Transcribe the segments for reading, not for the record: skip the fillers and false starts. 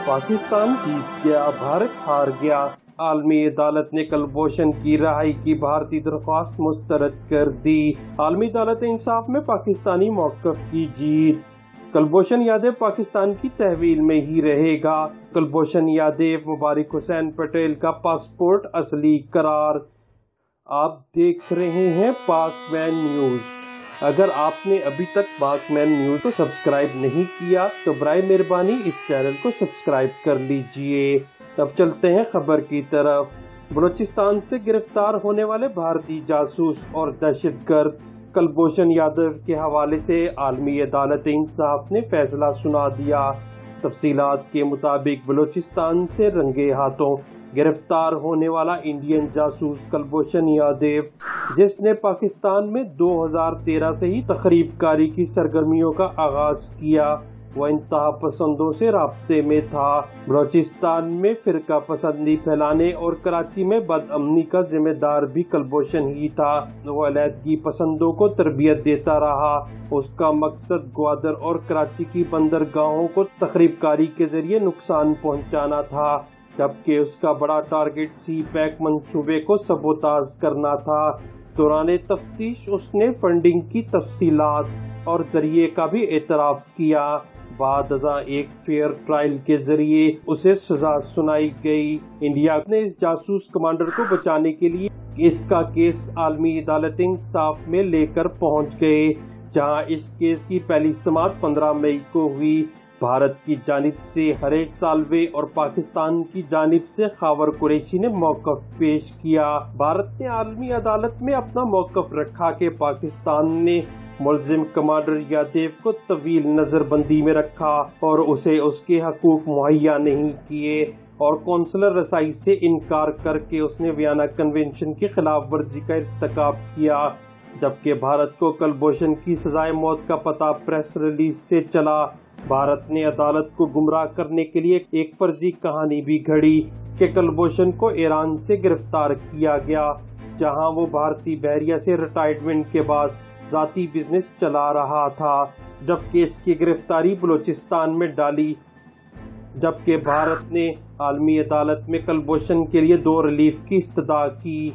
پاکستان جیت گیا، بھارت ہار گیا۔ عالمی عدالت نے کلبھوشن کی رہائی کی بھارتی درخواست مسترد کر دی۔ عالمی عدالت انصاف میں پاکستانی موقف کی جیت۔ کلبھوشن یادیو پاکستان کی تحویل میں ہی رہے گا۔ کلبھوشن یادیو مبارک حسین پٹیل کا پاسپورٹ اصلی قرار۔ آپ دیکھ رہے ہیں پاک مین نیوز۔ اگر آپ نے ابھی تک پاک مین نیوز کو سبسکرائب نہیں کیا تو برائے مہربانی اس چینل کو سبسکرائب کر لیجئے۔ اب چلتے ہیں خبر کی طرف۔ بلوچستان سے گرفتار ہونے والے بھارتی جاسوس اور دہشت گرد کلبھوشن یادیو کے حوالے سے عالمی عدالت انصاف نے فیصلہ سنا دیا۔ تفصیلات کے مطابق بلوچستان سے رنگے ہاتھوں گرفتار ہونے والا انڈین جاسوس کلبھوشن یادیو، جس نے پاکستان میں 2013 سے ہی تخریب کاری کی سرگرمیوں کا آغاز کیا، وہ انتہا پسندوں سے رابطے میں تھا۔ بلوچستان میں فرقہ پسندی پھیلانے اور کراچی میں بدامنی کا ذمہ دار بھی کلبھوشن ہی تھا۔ وہ علیحدگی پسندوں کو تربیت دیتا رہا۔ اس کا مقصد گوادر اور کراچی کی بندرگاہوں کو تخریب کاری کے ذریعے نقصان پہنچانا تھا، جبکہ اس کا بڑا ٹارگٹ سی پیک منصوبے کو سبوتاژ کرنا تھا۔ دوران تفتیش اس نے فنڈنگ کی تفصیلات اور ذریعے کا بھی اعتراف کیا۔ بعد ازاں ایک فیئر ٹرائل کے ذریعے اسے سزا سنائی گئی۔ انڈیا نے اس جاسوس کمانڈر کو بچانے کے لیے اس کا کیس عالمی عدالت انصاف میں لے کر پہنچ گئے، جہاں اس کیس کی پہلی سماعت 15 مئی کو ہوئی۔ بھارت کی جانب سے ہریش سالوے اور پاکستان کی جانب سے خاور قریشی نے موقف پیش کیا۔ بھارت نے عالمی عدالت میں اپنا موقف رکھا کہ پاکستان نے ملزم کمانڈر یادیو کو طویل نظر بندی میں رکھا اور اسے اس کے حقوق مہیا نہیں کیے، اور کونسلر رسائی سے انکار کر کے اس نے ویانا کنونشن کی خلاف ورزی کا ارتکاب کیا، جبکہ بھارت کو کلبھوشن کی سزائے موت کا پتہ پریس ریلیز سے چلا۔ بھارت نے عدالت کو گمراہ کرنے کے لیے ایک فرضی کہانی بھی گھڑی کہ کلبھوشن کو ایران سے گرفتار کیا گیا، جہاں وہ بھارتی بحریہ سے ریٹائرمنٹ کے بعد ذاتی بزنس چلا رہا تھا، جبکہ اس کی گرفتاری بلوچستان میں ڈالی۔ جبکہ بھارت نے عالمی عدالت میں کلبھوشن کے لیے 2 ریلیف کی استدعا کی۔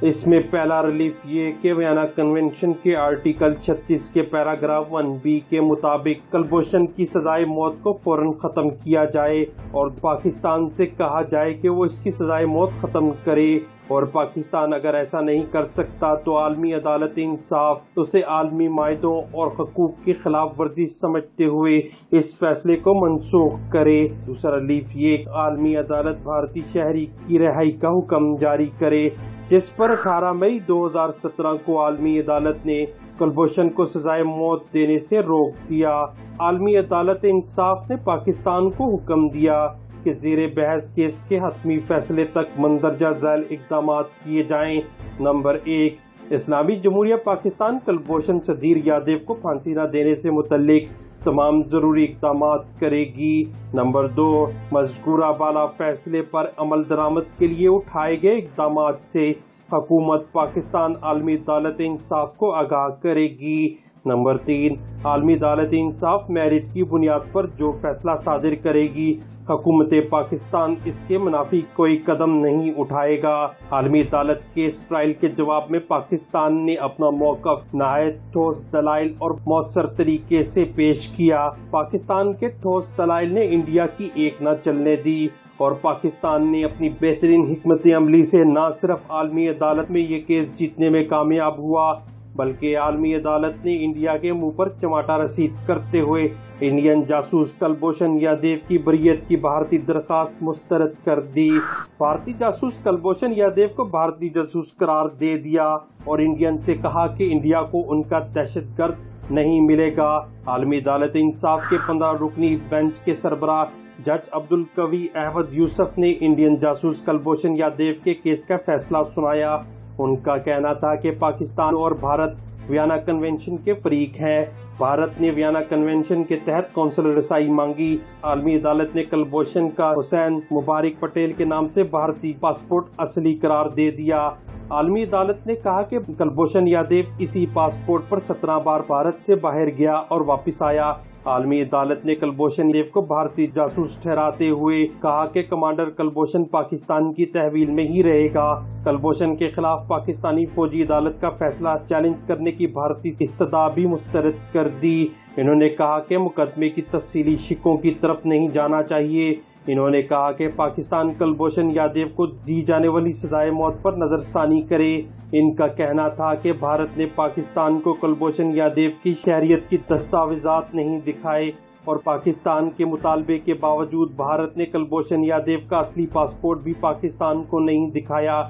اس میں پہلا ریلیف یہ کہ ویانا کنونشن کے آرٹیکل 36 کے پیراگراف 1B کے مطابق کلبھوشن کی سزائے موت کو فوراً ختم کیا جائے اور پاکستان سے کہا جائے کہ وہ اس کی سزائے موت ختم کرے، اور پاکستان اگر ایسا نہیں کر سکتا تو عالمی عدالت انصاف اسے عالمی معاہدوں اور حقوق کی خلاف ورزی سمجھتے ہوئے اس فیصلے کو منسوخ کرے۔ دوسرا ریلیف یہ کہ عالمی عدالت بھارتی شہری کی رہائی کا حکم جاری کرے، جس پر 18 مئی 2017 کو عالمی عدالت نے کلبھوشن کو سزائے موت دینے سے روک دیا۔ عالمی عدالت انصاف نے پاکستان کو حکم دیا کہ زیر بحث کیس کے حتمی فیصلے تک مندرجہ ذیل اقدامات کیے جائیں۔ نمبر 1، اسلامی جمہوریہ پاکستان کلبھوشن صدیر یادیو کو پھانسی نہ دینے سے متعلق تمام ضروری اقدامات کرے گی۔ نمبر 2، مذکورہ بالا فیصلے پر عمل درآمد کے لیے اٹھائے گئے اقدامات سے حکومت پاکستان عالمی عدالت انصاف کو آگاہ کرے گی۔ نمبر 3، عالمی عدالت انصاف میرٹ کی بنیاد پر جو فیصلہ صادر کرے گی، حکومت پاکستان اس کے منافی کوئی قدم نہیں اٹھائے گا۔ عالمی عدالت کیس ٹرائل کے جواب میں پاکستان نے اپنا موقف نہایت ٹھوس دلائل اور مؤثر طریقے سے پیش کیا۔ پاکستان کے ٹھوس دلائل نے انڈیا کی ایک نہ چلنے دی، اور پاکستان نے اپنی بہترین حکمت عملی سے نہ صرف عالمی عدالت میں یہ کیس جیتنے میں کامیاب ہوا، بلکہ عالمی عدالت نے انڈیا کے منہ پر چماٹا رسید کرتے ہوئے انڈین جاسوس کلبھوشن یادیو کی بریت کی بھارتی درخواست مسترد کر دی۔ بھارتی جاسوس کلبھوشن یادیو کو بھارتی جاسوس قرار دے دیا اور انڈین سے کہا کہ انڈیا کو ان کا دہشت گرد نہیں ملے گا۔ عالمی عدالت انصاف کے 15 رکنی بینچ کے سربراہ جج عبدالقوی احمد یوسف نے انڈین جاسوس کلبھوشن یادیو کے کیس کا فیصلہ سنایا۔ ان کا کہنا تھا کہ پاکستان اور بھارت ویانا کنونشن کے فریق ہیں۔ بھارت نے ویانا کنونشن کے تحت کونسلر رسائی مانگی۔ عالمی عدالت نے کلبھوشن کا حسین مبارک پٹیل کے نام سے بھارتی پاسپورٹ اصلی قرار دے دیا۔ عالمی عدالت نے کہا کہ کلبھوشن یادیو اسی پاسپورٹ پر 17 بار بھارت سے باہر گیا اور واپس آیا۔ عالمی عدالت نے کلبھوشن یادیو کو بھارتی جاسوس ٹھہراتے ہوئے کہا کہ کمانڈر کلبھوشن پاکستان کی تحویل میں ہی رہے گا۔ کلبھوشن کے خلاف پاکستانی فوجی عدالت کا فیصلہ چیلنج کرنے کی بھارتی استدعا بھی مسترد کر دی۔ انہوں نے کہا کہ مقدمے کی تفصیلی شقوں کی طرف نہیں جانا چاہیے۔ انہوں نے کہا کہ پاکستان کلبھوشن یادیو کو دی جانے والی سزائے موت پر نظر ثانی کرے۔ ان کا کہنا تھا کہ بھارت نے پاکستان کو کلبھوشن یادیو کی شہریت کی دستاویزات نہیں دکھائے اور پاکستان کے مطالبے کے باوجود بھارت نے کلبھوشن یادیو کا اصلی پاسپورٹ بھی پاکستان کو نہیں دکھایا،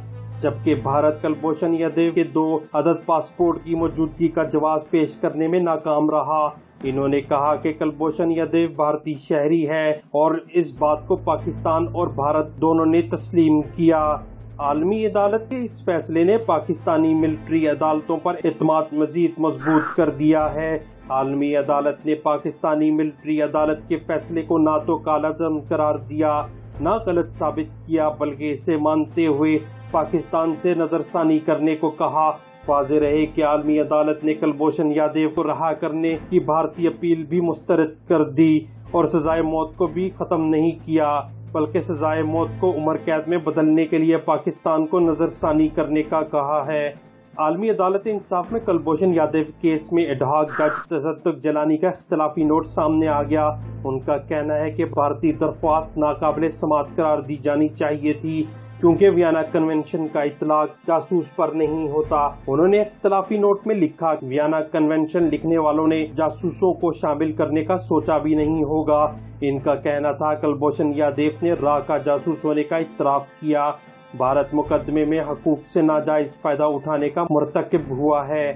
جبکہ بھارت کلبھوشن یادیو کے 2 عدد پاسپورٹ کی موجودگی کا جواز پیش کرنے میں ناکام رہا۔ انہوں نے کہا کہ کلبھوشن یادیو بھارتی شہری ہے اور اس بات کو پاکستان اور بھارت دونوں نے تسلیم کیا۔ عالمی عدالت کے اس فیصلے نے پاکستانی ملٹری عدالتوں پر اعتماد مزید مضبوط کر دیا ہے۔ عالمی عدالت نے پاکستانی ملٹری عدالت کے فیصلے کو نہ تو کالعدم قرار دیا نہ غلط ثابت کیا، بلکہ اسے مانتے ہوئے پاکستان سے نظر ثانی کرنے کو کہا۔ واضح رہے کہ عالمی عدالت نے کلبھوشن یادیو کو رہا کرنے کی بھارتی اپیل بھی مسترد کر دی اور سزائے موت کو بھی ختم نہیں کیا، بلکہ سزائے موت کو عمر قید میں بدلنے کے لیے پاکستان کو نظر ثانی کرنے کا کہا ہے۔ عالمی عدالت انصاف میں کلبھوشن یادیو کیس میں ایڈہاک جج تصدق جیلانی کا اختلافی نوٹ سامنے آ گیا۔ ان کا کہنا ہے کہ بھارتی درخواست ناقابل سماعت قرار دی جانی چاہیے تھی کیونکہ ویانا کنونشن کا اطلاق جاسوس پر نہیں ہوتا۔ انہوں نے اختلافی نوٹ میں لکھا کہ ویانا کنونشن لکھنے والوں نے جاسوسوں کو شامل کرنے کا سوچا بھی نہیں ہوگا۔ ان کا کہنا تھا کلبھوشن یادیو نے را کا جاسوس ہونے کا اعتراف کیا۔ بھارت مقدمے میں حقوق سے ناجائز فائدہ اٹھانے کا مرتکب ہوا ہے۔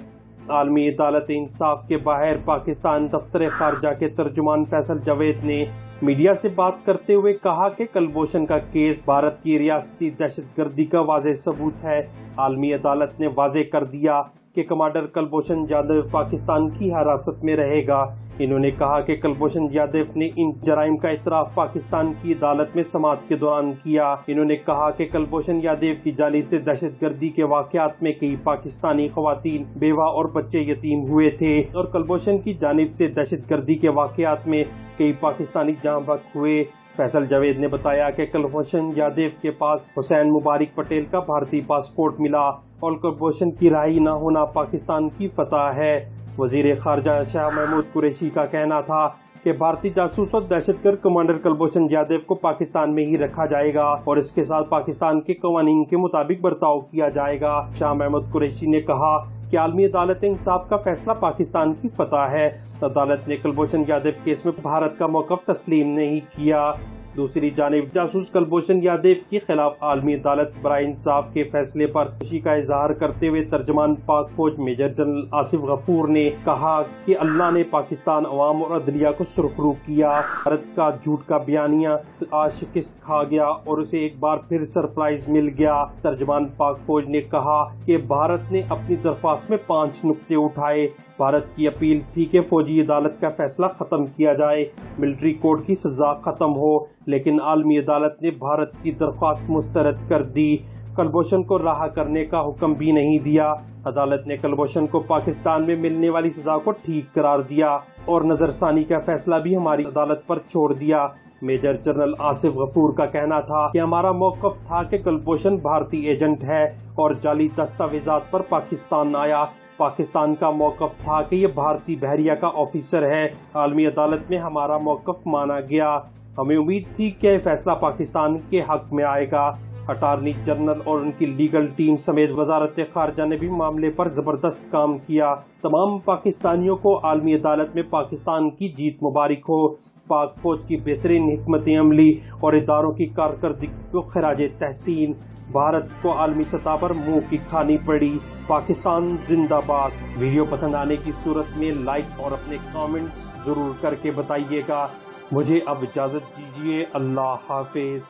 عالمی عدالت انصاف کے باہر پاکستان دفتر خارجہ کے ترجمان فیصل جاوید نے میڈیا سے بات کرتے ہوئے کہا کہ کلبھوشن کا کیس بھارت کی ریاستی دہشت گردی کا واضح ثبوت ہے۔ عالمی عدالت نے واضح کر دیا کہ کمانڈر کلبھوشن یادیو پاکستان کی حراست میں رہے گا۔ انہوں نے کہا کہ کلبھوشن یادیو نے ان جرائم کا اعتراف پاکستان کی عدالت میں سماعت کے دوران کیا۔ انہوں نے کہا کہ کلبھوشن یادیو کی جانب سے دہشت گردی کے واقعات میں کئی پاکستانی خواتین، بیوہ اور بچے یتیم ہوئے تھے اور کلبھوشن کی جانب سے دہشت گردی کے واقعات میں کئی پاکستانی جاں بحق ہوئے۔ فیصل جاوید نے بتایا کہ کلبھوشن یادیو کے پاس حسین مبارک پٹیل کا بھارتی پاسپورٹ ملا اور کلبھوشن کی رہائی نہ ہونا پاکستان کی فتح ہے۔ وزیر خارجہ شاہ محمود قریشی کا کہنا تھا کہ بھارتی جاسوس اور دہشت گرد کمانڈر کلبھوشن یادیو کو پاکستان میں ہی رکھا جائے گا اور اس کے ساتھ پاکستان کے قوانین کے مطابق برتاؤ کیا جائے گا۔ شاہ محمود قریشی نے کہا کہ عالمی عدالت انصاف کا فیصلہ پاکستان کی فتح ہے۔ عدالت نے کلبھوشن یادیو کیس میں بھارت کا موقف تسلیم نہیں کیا۔ دوسری جانب جاسوس کلبھوشن یادیو کے خلاف عالمی عدالت برائے انصاف کے فیصلے پر خوشی کا اظہار کرتے ہوئے ترجمان پاک فوج میجر جنرل آصف غفور نے کہا کہ اللہ نے پاکستان عوام اور عدلیہ کو سرخرو کیا۔ بھارت کا جھوٹ کا بیانیہ آج شکست کھا گیا اور اسے ایک بار پھر سرپرائز مل گیا۔ ترجمان پاک فوج نے کہا کہ بھارت نے اپنی درخواست میں 5 نقطے اٹھائے۔ بھارت کی اپیل تھی کہ فوجی عدالت کا فیصلہ ختم کیا جائے، ملٹری کورٹ کی سزا ختم ہو، لیکن عالمی عدالت نے بھارت کی درخواست مسترد کر دی۔ کلبھوشن کو رہا کرنے کا حکم بھی نہیں دیا۔ عدالت نے کلبھوشن کو پاکستان میں ملنے والی سزا کو ٹھیک قرار دیا اور نظر ثانی کا فیصلہ بھی ہماری عدالت پر چھوڑ دیا۔ میجر جنرل آصف غفور کا کہنا تھا کہ ہمارا موقف تھا کہ کلبھوشن بھارتی ایجنٹ ہے اور جعلی دستاویزات پر پاکستان آیا۔ پاکستان کا موقف تھا کہ یہ بھارتی بحریہ کا آفیسر ہے۔ عالمی عدالت میں ہمارا موقف مانا گیا۔ ہمیں امید تھی کہ فیصلہ پاکستان کے حق میں آئے گا۔ اٹارنی جنرل اور ان کی لیگل ٹیم سمیت وزارت خارجہ نے بھی معاملے پر زبردست کام کیا۔ تمام پاکستانیوں کو عالمی عدالت میں پاکستان کی جیت مبارک ہو۔ پاک فوج کی بہترین حکمت عملی اور اداروں کی کارکردگی کو خراج تحسین۔ بھارت کو عالمی سطح پر منہ کی کھانی پڑی۔ پاکستان زندہ باد۔ ویڈیو پسند آنے کی صورت میں لائک اور اپنے کامنٹس ضرور کر کے بتائیے گا۔ مجھے اب اجازت دیجیے۔ اللہ حافظ۔